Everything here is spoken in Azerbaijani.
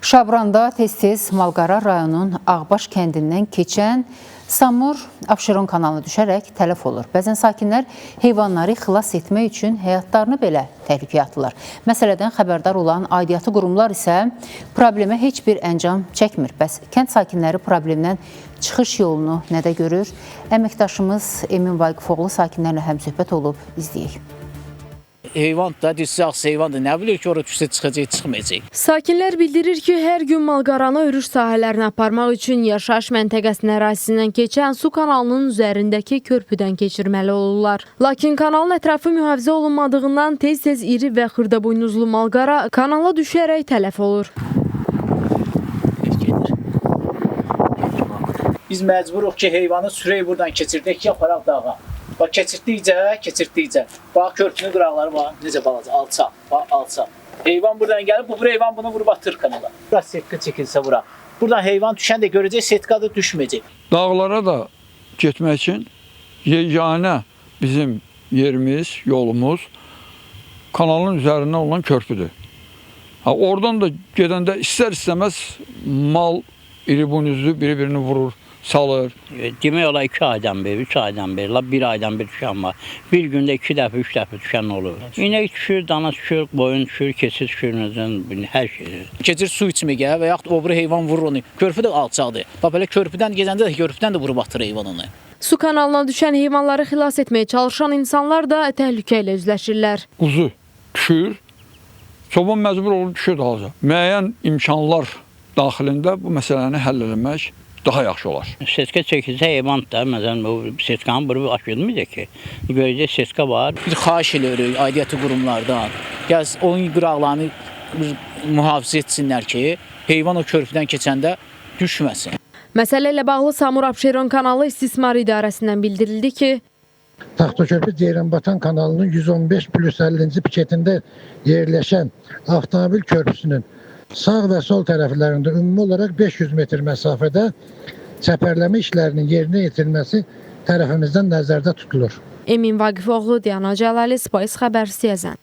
Şabranda tez-tez Malqara rayonunun Ağbaş kəndindən keçən Samur Abşeron kanalına düşərək tələf olur. Bəzən sakinlər heyvanları xilas etmək üçün həyatlarını belə təhlükəyə atırlar. Məsələdən xəbərdar olan aidiyyatı qurumlar isə problemə heç bir əncam çəkmir. Bəs kənd sakinləri problemdən çıxış yolunu nədə görür? Əməkdaşımız Emin Vaqifoğlu sakinlərlə həmsöhbət olub, izləyək. Heyvan da, düzsəz heyvan da, nə bilir ki, orada düşsə çıxacaq, çıxmayacaq. Sakinlər bildirir ki, hər gün malqaranı örüş sahələrinə aparmaq üçün yaşayış məntəqəsinin ərazisindən keçən su kanalının üzərindəki körpüdən keçirməli olurlar. Lakin kanalın ətrafı mühafizə olunmadığından tez-tez iri və xırdabuynuzlu malqara kanala düşərək tələf olur. Biz məcburuq ki, heyvanı sürək buradan keçirdək ki, aparaq dağa. Bax, keçirdikcə. Bax, körpünün qıraqları var, necə balaca, alça. Heyvan buradan gəlib, bu heyvan bunu vurub atır kanala. Bura setka çəkilsə bura. Buradan heyvan düşən də görəcək, setka da düşməyəcək. Dağlara da getmək üçün yeganə bizim yerimiz, yolumuz kanalın üzərindən olan körpüdür. Oradan da gedəndə istər-istəməz mal iri buynuzlu bir-birini vurur, salır. Demək olar 2 aydan beri, 3 aydan beri, 1 aydan bir düşən var. Bir gündə 2 dəfə, 3 dəfə düşən olur. İnək düşür, dana düşür, boyun düşür, keçir düşür, hər şey. Keçir su içməyə və yaxud o biri heyvan vurur onu. Körpü də alçaqdır. Bax, belə körpüdən gedəndə də körpüdən də vurub atır heyvan onu. Su kanalına düşən heyvanları xilas etməyə çalışan insanlar da təhlükə ilə üzləşirlər. Quzu düşür, çoban məcbur olur, düşür dağıca. Müəyyən imkanlar daxilində bu məsələni həll eləmək daha yaxşı olar. Setka çəkilsə heyvan da, məsələn, bu setkanın buru açılmayacaq ki. Görəcək setka var. Bir xahiş edirik aidiyyatı qurumlardan. Gəl, onun qıraqlarını mühafizə etsinlər ki, heyvan o körpüdən keçəndə düşməsin. Məsələ ilə bağlı Samur Abşeron kanalı istismar idarəsindən bildirildi ki, Taxtakörpü Ceyranbatan kanalının 115+50-ci piketində yerləşən avtomobil körpüsünün sağ və sol tərəflərində ümumi olaraq 500 metr məsafədə çəpərləmə işlərinin yerinə yetirilməsi tərəfimizdən nəzərdə tutulur. Emin Vaqifoğlu, Diana Cəlali, Spice xəbər Siyəzən.